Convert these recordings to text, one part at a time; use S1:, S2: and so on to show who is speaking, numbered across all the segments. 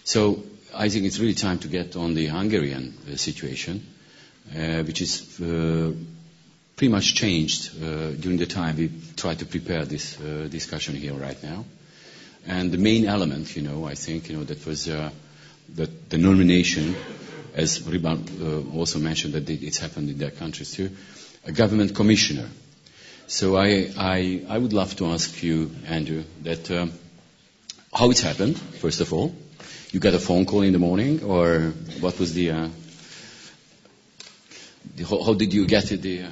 S1: So I think it's really time to get on the Hungarian situation, which is pretty much changed during the time we tried to prepare this discussion here right now. And the main element, I think, that was the nomination, as Riban also mentioned, that it's happened in their countries too, a government commissioner. So I would love to ask you, Andrew, that how it happened, first of all. You got a phone call in the morning, or what was how did you get it?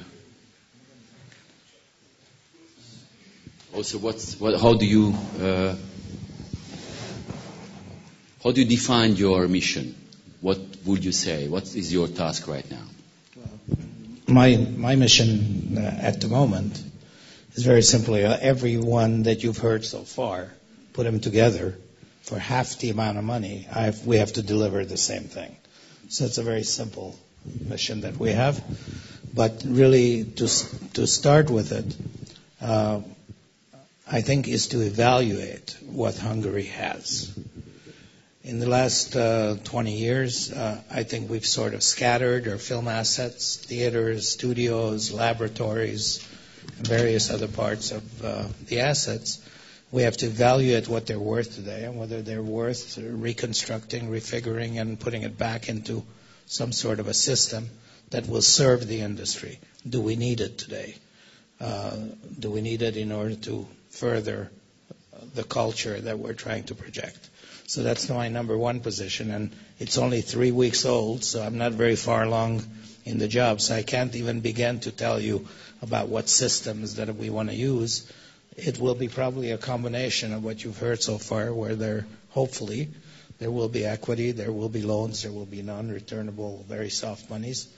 S1: Also, how do you define your mission? What would you say? What is your task right now?
S2: My mission at the moment is very simply everyone that you've heard so far, put them together for half the amount of money. We have to deliver the same thing. So it's a very simple mission that we have. But really, to start with it, I think is to evaluate what Hungary has. In the last 20 years, I think we've sort of scattered our film assets, theaters, studios, laboratories, and various other parts of the assets. We have to evaluate what they're worth today and whether they're worth reconstructing, refiguring, and putting it back into some sort of a system that will serve the industry. Do we need it today? Do we need it in order to further the culture that we're trying to project? So that's my number one position, and it's only 3 weeks old, so I'm not very far along in the job, so I can't even begin to tell you about what systems that we want to use. It will be probably a combination of what you've heard so far, where hopefully there will be equity, there will be loans, there will be non-returnable, very soft monies,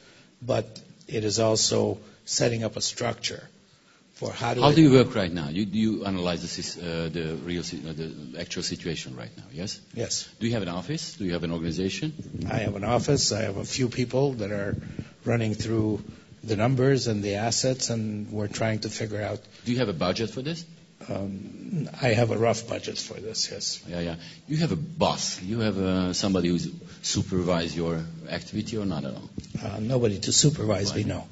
S2: but it is also setting up a structure. How
S1: do you work right now? Do you analyze the actual situation right now? Yes.
S2: Yes.
S1: Do you have an office? Do you have an organization?
S2: I have an office. I have a few people that are running through the numbers and the assets, and we're trying to figure out.
S1: Do you have a budget for this?
S2: I have a rough budget for this. Yes.
S1: Yeah. You have a boss. You have somebody who supervises your activity, or not at all?
S2: Nobody to supervise me. No.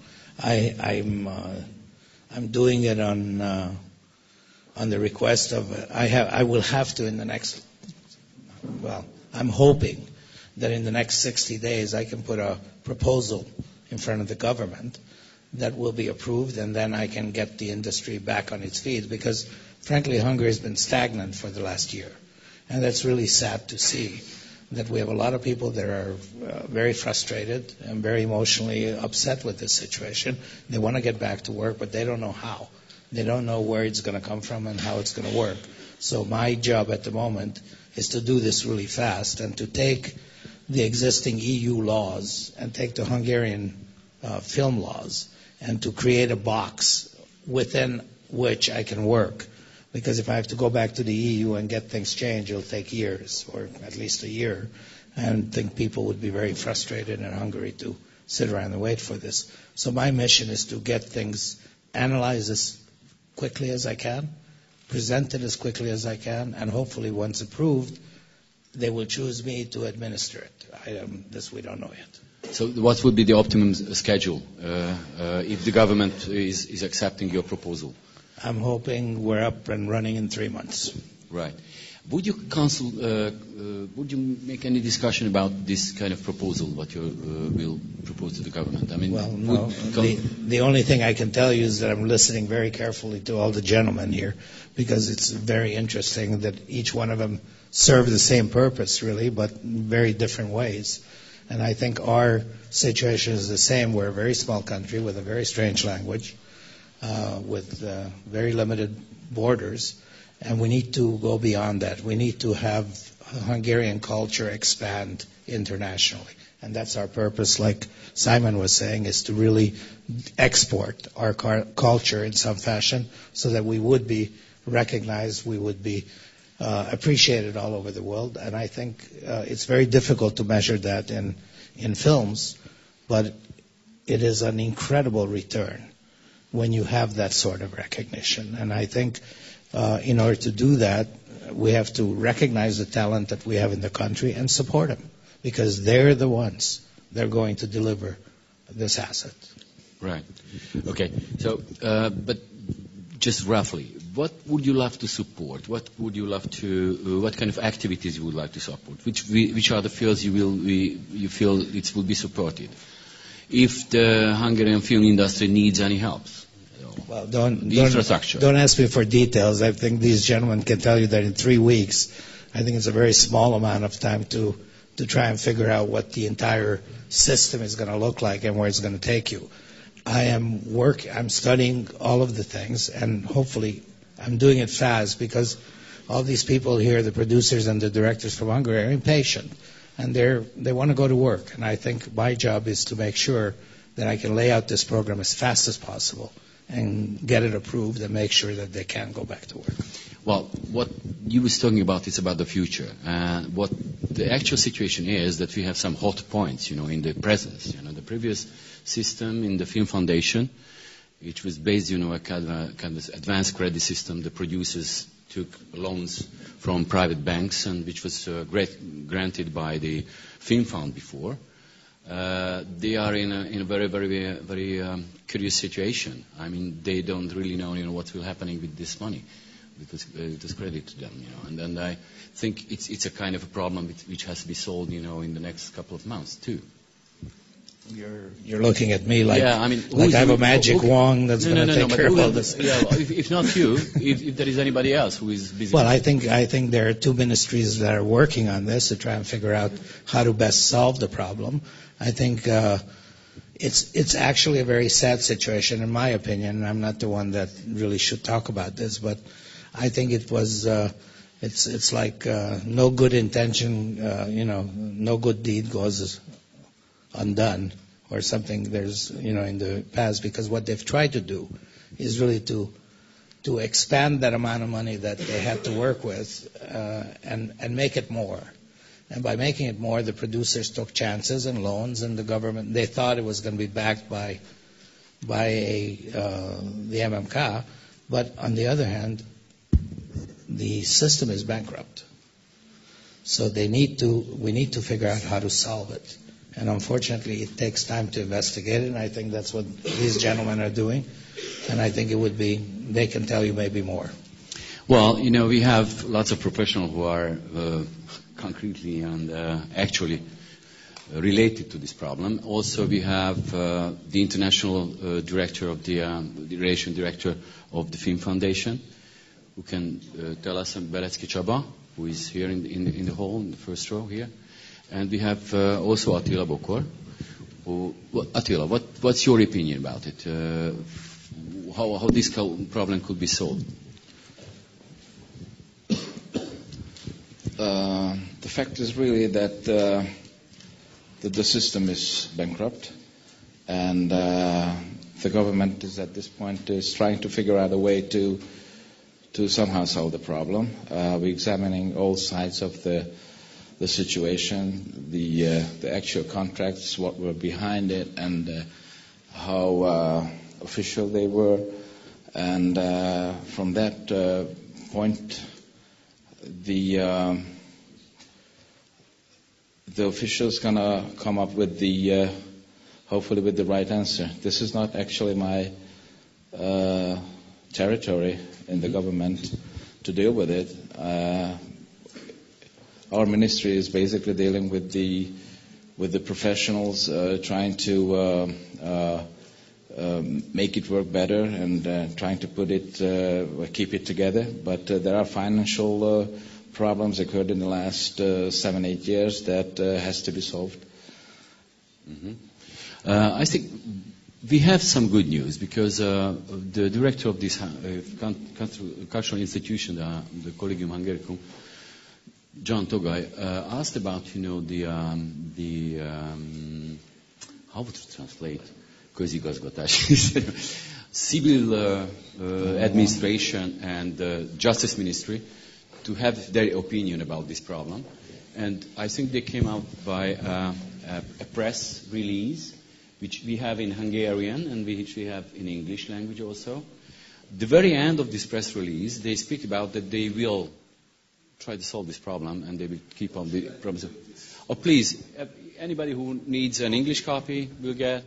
S2: I'm doing it on the request of. I will have to in the next. Well, I'm hoping that in the next 60 days I can put a proposal in front of the government that will be approved, and then I can get the industry back on its feet. Because, frankly, Hungary has been stagnant for the last year, and that's really sad to see. That we have a lot of people that are very frustrated and very emotionally upset with this situation. They want to get back to work, but they don't know how. They don't know where it's going to come from and how it's going to work. So my job at the moment is to do this really fast and to take the existing EU laws and take the Hungarian film laws and to create a box within which I can work. Because if I have to go back to the EU and get things changed, it'll take years, or at least a year. And I think people would be very frustrated in Hungary to sit around and wait for this. So my mission is to get things analyzed as quickly as I can, presented as quickly as I can, and hopefully once approved, they will choose me to administer it. This we don't know yet.
S1: So what would be the optimum schedule if the government is accepting your proposal?
S2: I'm hoping we're up and running in 3 months.
S1: Right. Would you would you make any discussion about this kind of proposal, what you will propose to the government? I mean,
S2: well, no. The only thing I can tell you is that I'm listening very carefully to all the gentlemen here, because it's very interesting that each one of them serve the same purpose, really, but in very different ways. And I think our situation is the same. We're a very small country with a very strange language. With very limited borders, and we need to go beyond that. We need to have Hungarian culture expand internationally, and that's our purpose, like Simon was saying, is to really export our culture in some fashion so that we would be recognized, we would be appreciated all over the world. And I think it's very difficult to measure that in films, but it is an incredible return when you have that sort of recognition. And I think in order to do that, we have to recognize the talent that we have in the country and support them, because they're the ones that are going to deliver this asset.
S1: Right. Okay. So, but just roughly, what would you love to support? What would you love to? What kind of activities you would like to support? Which are the fields you feel it will be supported? If the Hungarian film industry needs any help.
S2: Well,
S1: infrastructure.
S2: Don't ask me for details. I think these gentlemen can tell you that in 3 weeks, I think it's a very small amount of time to try and figure out what the entire system is going to look like and where it's going to take you. I'm studying all of the things, and hopefully I'm doing it fast, because all these people here, the producers and the directors from Hungary, are impatient, and they want to go to work. And I think my job is to make sure that I can lay out this program as fast as possible and get it approved and make sure that they can go back to work.
S1: Well, what you was talking about is about the future. And what the actual situation is that we have some hot points, in the presence. The previous system in the Film Foundation, which was based, a kind of advanced credit system. The producers took loans from private banks, and which was granted by the Film Fund before. They are in a very, very, very curious situation. I mean, they don't really know, what will happen with this money, with this credit to them, And then I think it's a kind of a problem which has to be solved, in the next couple of months too.
S2: You're looking at me like,
S1: yeah, I mean,
S2: like I have a magic wand that's going to take care of all this.
S1: Yeah, if not you, if there is anybody else who is busy.
S2: Well, I think there are 2 ministries that are working on this to try and figure out how to best solve the problem. I think it's actually a very sad situation, in my opinion. I'm not the one that really should talk about this, but I think it was. It's like no good intention, no good deed goes undone, or something. There's in the past, because what they've tried to do is really to expand that amount of money that they had to work with and make it more. And by making it more, the producers took chances and loans, and the government, they thought it was going to be backed by the MMK, but on the other hand, the system is bankrupt. So we need to figure out how to solve it. And unfortunately, it takes time to investigate it, and I think that's what these gentlemen are doing. And I think they can tell you maybe more.
S1: Well, we have lots of professionals who are concretely and actually related to this problem. Also, we have the international director of the relation director of the Film Foundation, who can tell us, Berecki Csaba, who is here in the hall, in the first row here. And we have also Attila Bokor. Attila, what's your opinion about it? How this problem could be solved?
S3: The fact is really that the system is bankrupt, and the government is at this point is trying to figure out a way to somehow solve the problem. We're examining all sides of the situation, the actual contracts, what were behind it, and how official they were, and from that point, the official's gonna come up with hopefully with the right answer. This is not actually my territory in the government to deal with it. Our ministry is basically dealing with the professionals, trying to make it work better and trying to keep it together. But there are financial problems occurred in the last 7-8 years that has to be solved.
S1: Mm-hmm. I think we have some good news, because the director of this cultural institution, the Collegium Hungaricum, John Togaj, asked about the how to translate közigazgatás, civil administration and justice ministry to have their opinion about this problem. And I think they came out by a press release, which we have in Hungarian and which we have in English language also. the very end of this press release, they speak about that they will try to solve this problem and they will keep on the promise. Oh, please, anybody who needs an English copy will get.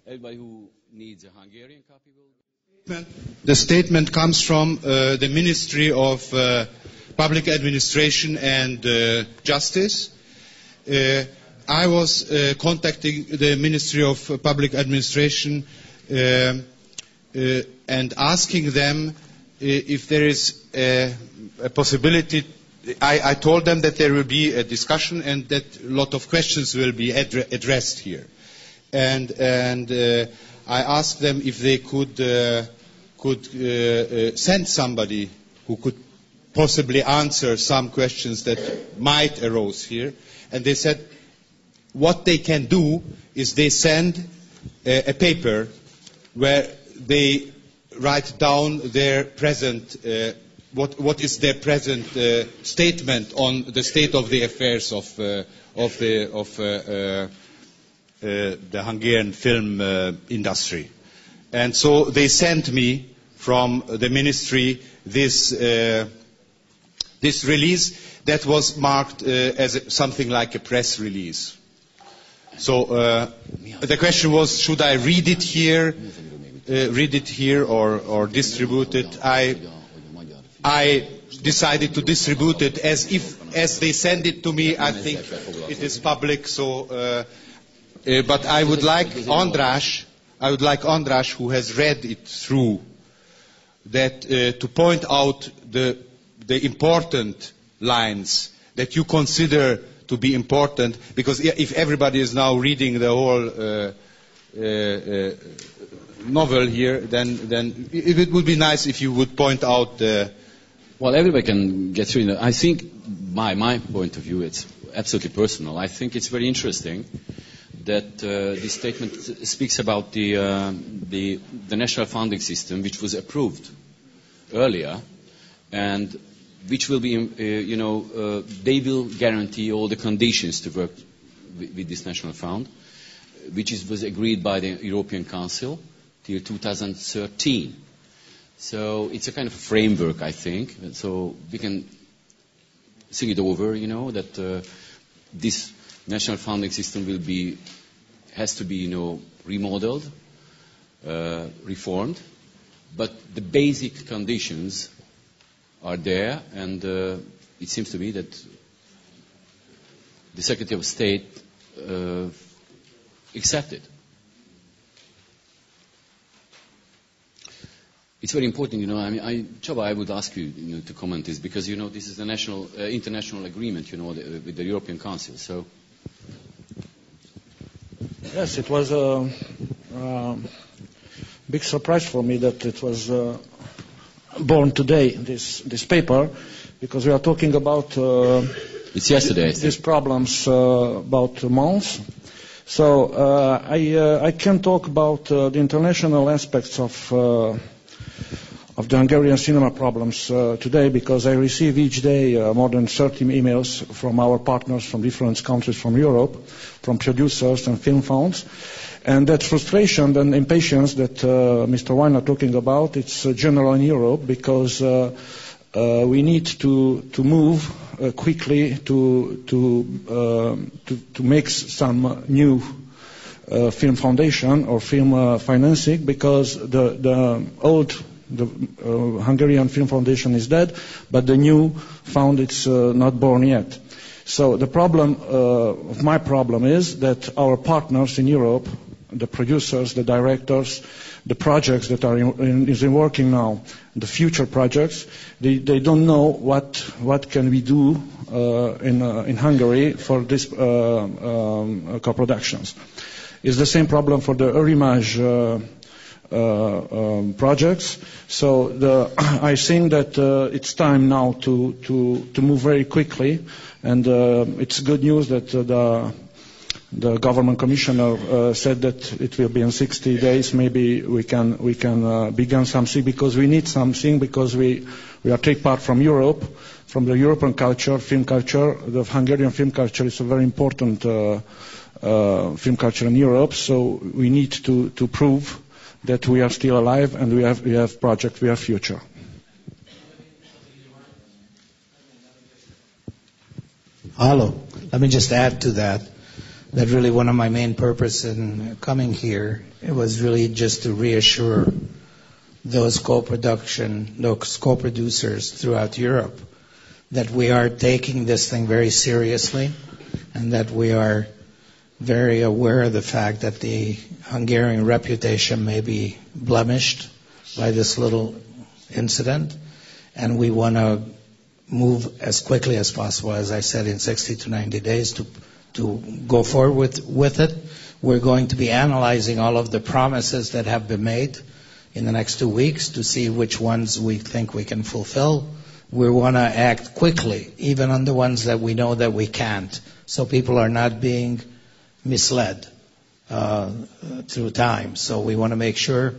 S1: Everybody who needs a Hungarian copy will get.
S4: The statement comes from the Ministry of Public Administration and Justice. I was contacting the Ministry of Public Administration and asking them if there is a possibility. I told them that there will be a discussion and that a lot of questions will be addressed here. And I asked them if they could send somebody who could possibly answer some questions that might arise here. And they said what they can do is they send a paper where they write down their present what is their present statement on the state of the affairs of the Hungarian film industry. And so they sent me from the ministry this release that was marked as something like a press release. So the question was, should I read it here or distribute it? I decided to distribute it as they send it to me. I think it is public. So, but I would like András, who has read it through, that to point out the important lines that you consider to be important, because if everybody is now reading the whole novel here, then it would be nice if you would point out the.
S1: Well, everybody can get through it. I think, my point of view, it's absolutely personal. I think it's very interesting that this statement speaks about the national funding system, which was approved earlier, and which will be, they will guarantee all the conditions to work with this national fund, which was agreed by the European Council till 2013. So it's a kind of framework, I think. So we can think it over, that this national funding system has to be, remodeled, reformed, but the basic conditions are there, and it seems to me that the Secretary of State accepted. It's very important, Csaba, I would ask you, to comment this, because, this is a international agreement, with the European Council, so.
S5: Yes, it was a big surprise for me that it was born today, this paper, because we are talking about
S1: it's yesterday,
S5: these problems about months. So I can talk about the international aspects of the Hungarian cinema problems today, because I receive each day more than 30 emails from our partners from different countries from Europe, from producers and film funds. And that frustration and impatience that Mr. Weiner talking about, it's general in Europe, because we need to move quickly to make some new film foundation or film financing, because the Hungarian Film Foundation is dead, but the new fund is not born yet. So the problem, my problem is that our partners in Europe, the producers, the directors, the projects that are in working now, the future projects, they don't know what can we do in Hungary for these co-productions. It's the same problem for the Eurimage projects. So I think that it's time now to move very quickly, and it's good news that the government commissioner said that it will be in 60 days. Maybe we can begin something, because we need something, because we are take part from Europe, from the European culture, film culture. The Hungarian film culture is a very important film culture in Europe. So we need to prove that we are still alive and we have project, we have future.
S2: Hello. Let me just add to that really one of my main purposes in coming here, it was really just to reassure those co-producers throughout Europe that we are taking this thing very seriously and that we are very aware of the fact that the Hungarian reputation may be blemished by this little incident, and we want to move as quickly as possible, as I said, in 60 to 90 days to go forward with it. We're going to be analyzing all of the promises that have been made in the next 2 weeks to see which ones we think we can fulfill. We want to act quickly, even on the ones that we know that we can't, so people are not being misled through time. So we want to make sure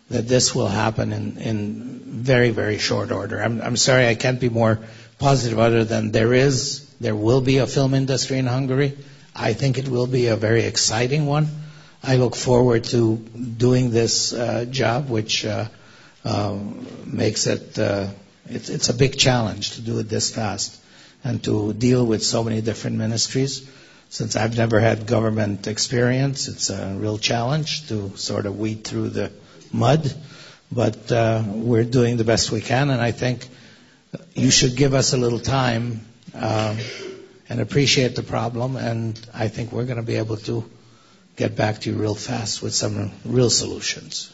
S2: that this will happen in very, very short order. I'm sorry I can't be more positive other than there will be a film industry in Hungary. I think it will be a very exciting one. I look forward to doing this job, which makes it, it's a big challenge to do it this fast and to deal with so many different ministries. Since I've never had government experience, it's a real challenge to sort of weed through the mud, but we're doing the best we can, and I think you should give us a little time and appreciate the problem, and I think we're going to be able to get back to you real fast with some real solutions.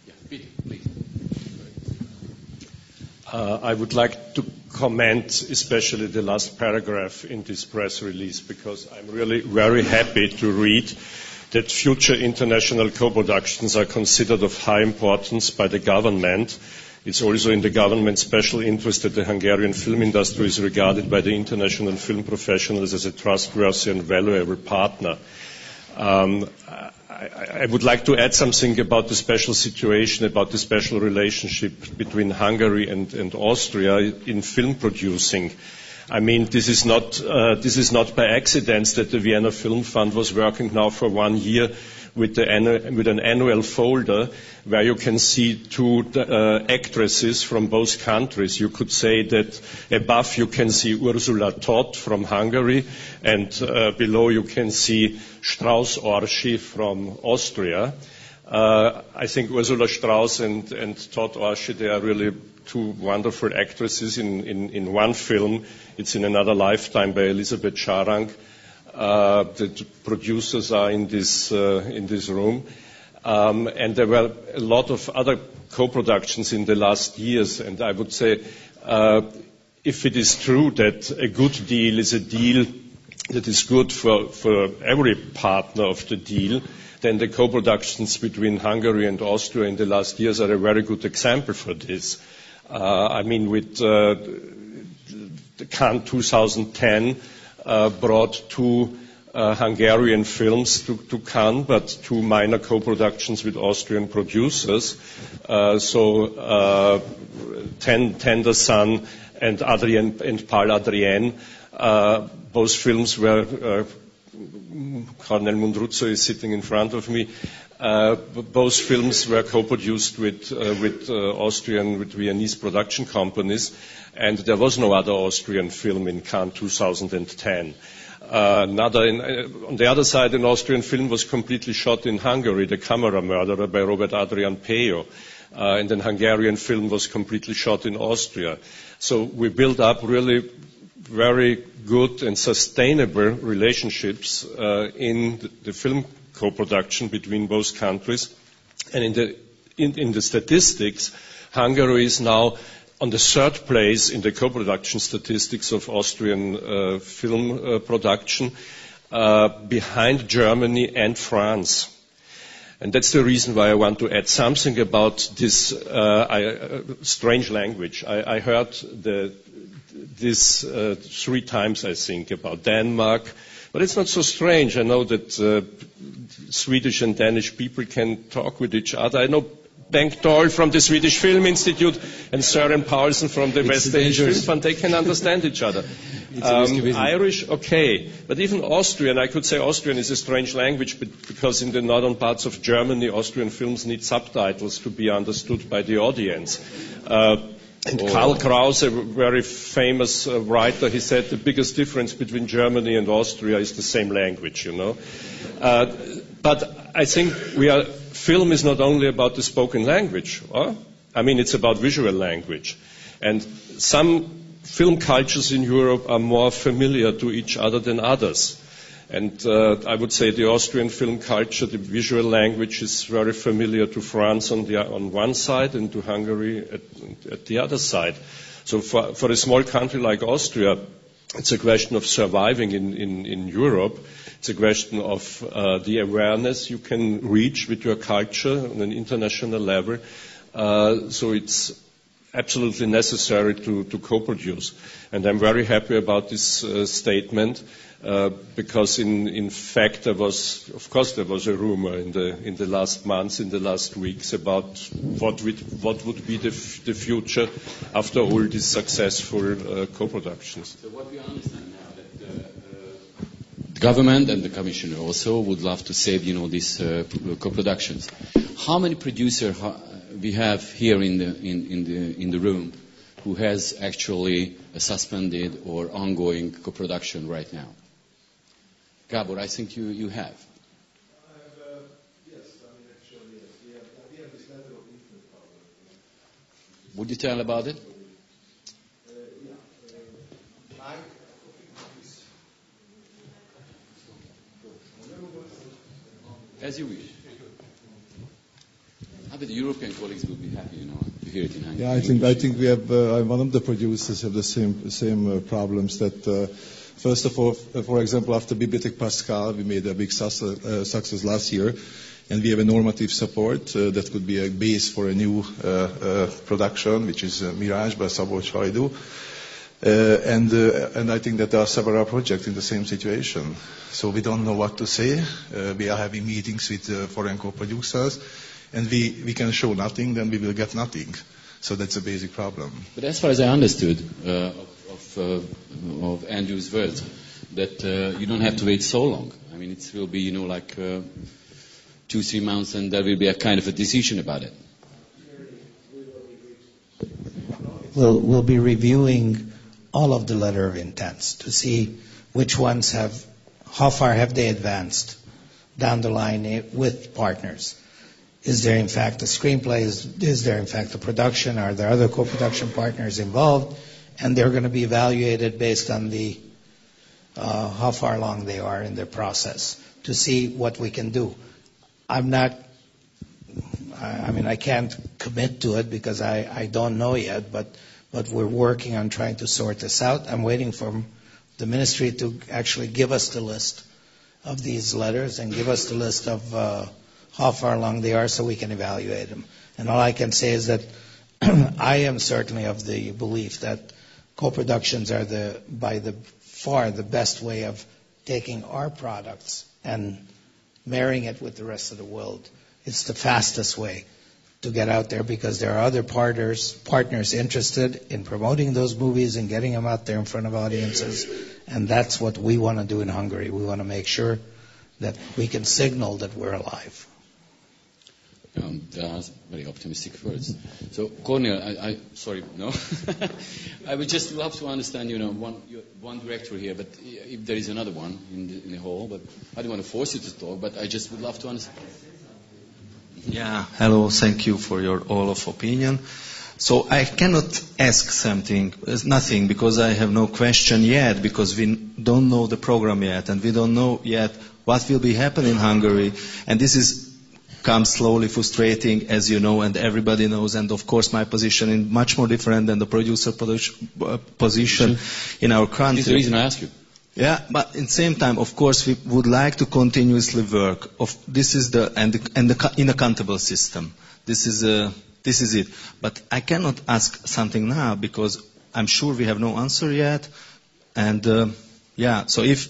S1: Yeah, please.
S6: I would like to comment especially the last paragraph in this press release, because I'm really very happy to read that future international co-productions are considered of high importance by the government. It's also in the government's special interest that the Hungarian film industry is regarded by the international film professionals as a trustworthy and valuable partner. I would like to add something about the special situation, about the special relationship between Hungary and Austria in film producing. I mean, this is not by accident that the Vienna Film Fund was working now for 1 year with an annual folder where you can see two actresses from both countries. You could say that above you can see Ursula Todt from Hungary, and below you can see Strauss Orsi from Austria. I think Ursula Strauss and Todt Orsi, they are really two wonderful actresses in one film. It's In Another Lifetime by Elisabeth Scharang. The producers are in this room. And there were a lot of other co-productions in the last years. And I would say, if it is true that a good deal is a deal that is good for every partner of the deal, then the co-productions between Hungary and Austria in the last years are a very good example for this. I mean, with the Cannes 2010 brought two Hungarian films to Cannes, but two minor co-productions with Austrian producers. Tender Son and Paul Adrien, both films were, Cornel Mundruzzo is sitting in front of me, both films were co-produced with Austrian, with Viennese production companies, and there was no other Austrian film in Cannes 2010. On the other side, an Austrian film was completely shot in Hungary, The Camera Murderer by Robert Adrian Peyo, and an Hungarian film was completely shot in Austria. So we built up really very good and sustainable relationships in the film co-production between both countries. And in the statistics, Hungary is now on the third place in the co-production statistics of Austrian film production, behind Germany and France. And that's the reason why I want to add something about this strange language. I heard this 3 times, I think, about Denmark. But it's not so strange. I know that Swedish and Danish people can talk with each other. I know Bengt Dahl from the Swedish Film Institute and Søren Paulsen from the West Asian Film Fund, they can understand each other. Irish, okay. But even Austrian, I could say Austrian is a strange language because in the northern parts of Germany, Austrian films need subtitles to be understood by the audience. And Karl Kraus, a very famous writer, he said the biggest difference between Germany and Austria is the same language, you know. But I think film is not only about the spoken language. I mean, it's about visual language. And some film cultures in Europe are more familiar to each other than others. And I would say the Austrian film culture, the visual language is very familiar to France on one side and to Hungary at the other side. So for a small country like Austria, it's a question of surviving in Europe. It's a question of the awareness you can reach with your culture on an international level. So it's absolutely necessary to co-produce. And I'm very happy about this statement because in fact there was a rumor in the last months, in the last weeks about what would be the future after all these successful co-productions.
S1: So what we understand now that the government and the commissioner also would love to save, these co-productions. How many producers we have here in the room who has actually a suspended or ongoing co-production right now? Gabor, I think you have.
S7: Yes, actually, yes. We have this letter of infant power.
S1: Would you tell about it? As you wish. The European colleagues will be happy, to hear it in Hungary.
S7: Yeah, I think we have one of the producers have the same problems. That first of all, for example, after Bibliothèque Pascal, we made a big success last year, and we have a normative support that could be a base for a new production, which is Mirage by Szabolcs Hajdú. And I think that there are several projects in the same situation. So we don't know what to say. We are having meetings with foreign co-producers. And we can show nothing, then we will get nothing. So that's a basic problem.
S1: But as far as I understood of Andrew's words, that you don't have to wait so long. I mean, it will be, 2-3 months, and there will be a kind of a decision about it.
S2: We'll be reviewing all of the letter of intents to see which ones how far have they advanced down the line with partners. Is there in fact a screenplay? Is there in fact a production? Are there other co-production partners involved? And they're going to be evaluated based on how far along they are in their process to see what we can do. I can't commit to it because I don't know yet, but we're working on trying to sort this out. I'm waiting for the ministry to actually give us the list of these letters and give us the list of how far along they are so we can evaluate them. And all I can say is that I am certainly of the belief that co-productions are by far the best way of taking our products and marrying it with the rest of the world. It's the fastest way to get out there because there are other partners interested in promoting those movies and getting them out there in front of audiences. And that's what we want to do in Hungary. We want to make sure that we can signal that we're alive.
S1: There are very optimistic words. So, Cornel, I would just love to understand, one director here, but if there is another one in the hall, but I don't want to force you to talk, but I just would love to understand.
S8: Yeah, hello, thank you for your all of opinion. So I cannot ask nothing, because I have no question yet, because we don't know the program yet, and we don't know yet what will be happening in Hungary, and this comes slowly frustrating, as you know, and everybody knows, and of course my position is much more different than the producer position in our country.
S1: This is the reason I ask you.
S8: Yeah, but at the same time, of course, we would like to continuously work. This is the inaccountable system. This is it. But I cannot ask something now because I'm sure we have no answer yet. And so if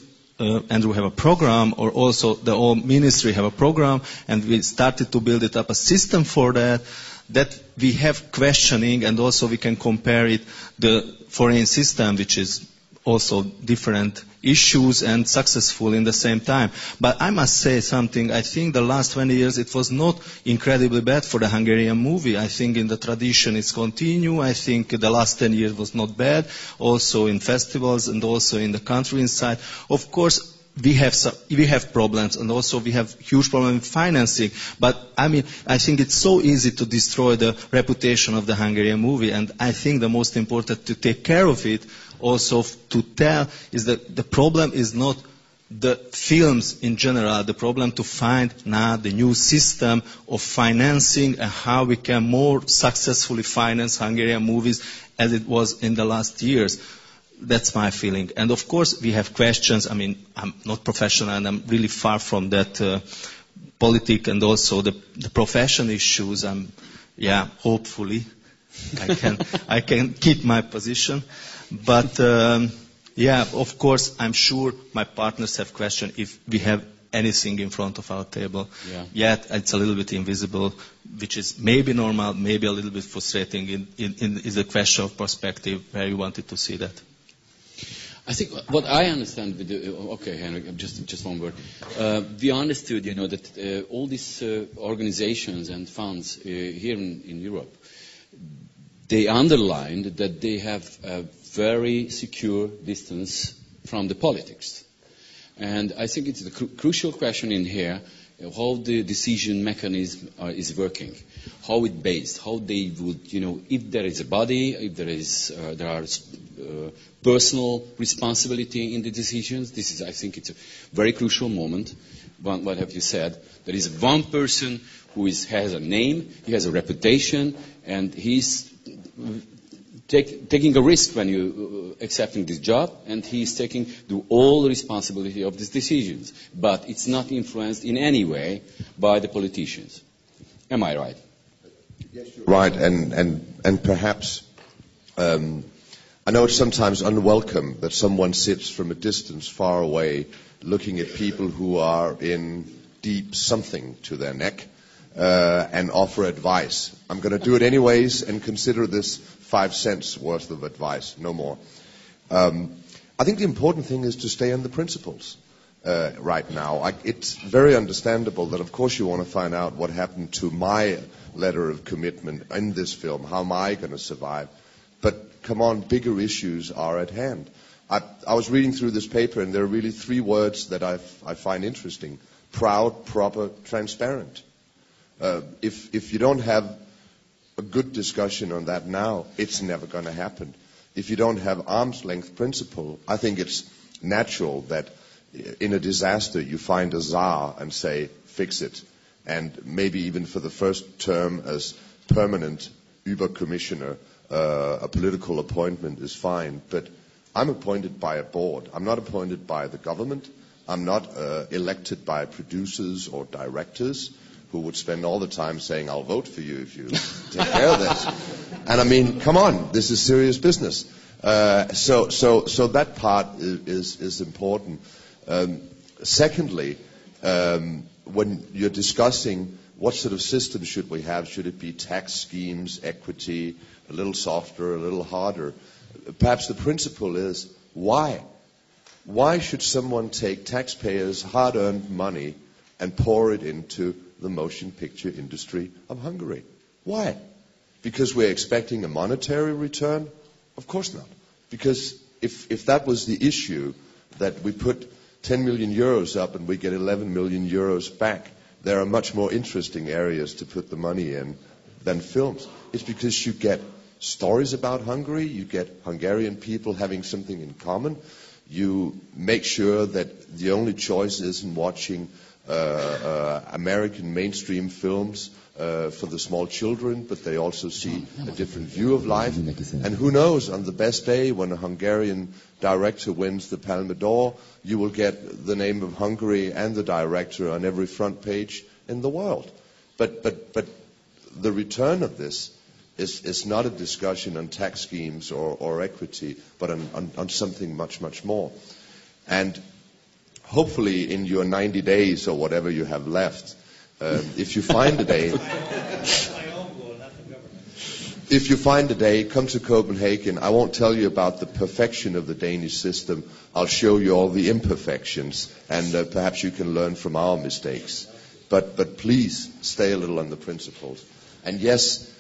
S8: Andrew have a program, or also the whole ministry have a program, and we started to build it up a system for that we have questioning, and also we can compare it the foreign system, which is also different issues and successful in the same time. But I must say something. I think the last 20 years it was not incredibly bad for the Hungarian movie. I think in the tradition it's continue. I think the last 10 years was not bad, also in festivals and also in the country inside. Of course, we have problems, and also we have huge problem with financing. But I mean, I think it's so easy to destroy the reputation of the Hungarian movie, and I think the most important to take care of it, also to tell, is that the problem is not the films in general. The problem to find now the new system of financing and how we can more successfully finance Hungarian movies as it was in the last years. That's my feeling. And of course, we have questions. I mean, I'm not professional, and I'm really far from that politics and also the profession issues. Hopefully, I can keep my position. But of course, I'm sure my partners have questions if we have anything in front of our table. Yeah. Yet it's a little bit invisible, which is maybe normal, maybe a little bit frustrating. Is a question of perspective where you wanted to see that.
S1: I think what I understand with okay, Henrik, just one word. We understood, that all these organizations and funds here in Europe, they underlined that they have a very secure distance from the politics. And I think it's the crucial question in here, how the decision mechanism is working, how it's based, how they would, if there is a body, if there are personal responsibility in the decisions. This is, I think, it's a very crucial moment. What have you said? There is one person who has a name, he has a reputation, and he's taking a risk when you accepting this job, and he's taking all the responsibility of these decisions. But it's not influenced in any way by the politicians. Am I right?
S9: Yes, you're right, and perhaps I know it's sometimes unwelcome that someone sits from a distance far away looking at people who are in deep something to their neck and offer advice. I'm going to do it anyways and consider this 5 cents worth of advice, no more. I think the important thing is to stay on the principles right now. It's very understandable that, of course, you want to find out what happened to my letter of commitment in this film. How am I going to survive? But come on, bigger issues are at hand. I was reading through this paper, and there are really 3 words that I find interesting: proud, proper, transparent. If you don't have a good discussion on that now, it's never going to happen. If you don't have arm's length principle, I think it's natural that in a disaster you find a czar and say, fix it. And maybe even for the first term as permanent Übercommissioner, a political appointment is fine. But I'm appointed by a board. I'm not appointed by the government. I'm not elected by producers or directors who would spend all the time saying, I'll vote for you if you take care of this. And I mean, come on, this is serious business. So that part is important. Secondly, when you're discussing what sort of system should we have, should it be tax schemes, equity, a little softer, a little harder, perhaps the principle is, why? Why should someone take taxpayers' hard-earned money and pour it into the motion picture industry of Hungary? Why? Because we're expecting a monetary return? Of course not. Because if that was the issue, that we put 10 million euros up and we get 11 million euros back, there are much more interesting areas to put the money in than films. It's because you get stories about Hungary, you get Hungarian people having something in common, you make sure that the only choice isn't watching American mainstream films for the small children, but they also see a different view of life. And who knows, on the best day, when a Hungarian director wins the Palme d'Or, you will get the name of Hungary and the director on every front page in the world. But the return of this is not a discussion on tax schemes or equity, but on something much, much more. And hopefully in your 90 days or whatever you have left, if you find a day, if you find a day, come to Copenhagen. I won't tell you about the perfection of the Danish system. I'll show you all the imperfections, and perhaps you can learn from our mistakes. But please stay a little on the principles. And yes,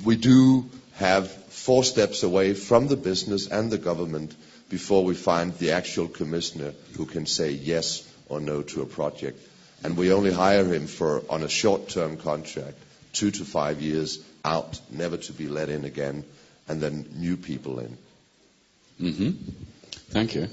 S9: we do have 4 steps away from the business and the government before we find the actual commissioner who can say yes or no to a project. And we only hire him on a short-term contract, 2 to 5 years out, never to be let in again, and then new people in.
S1: Thank you.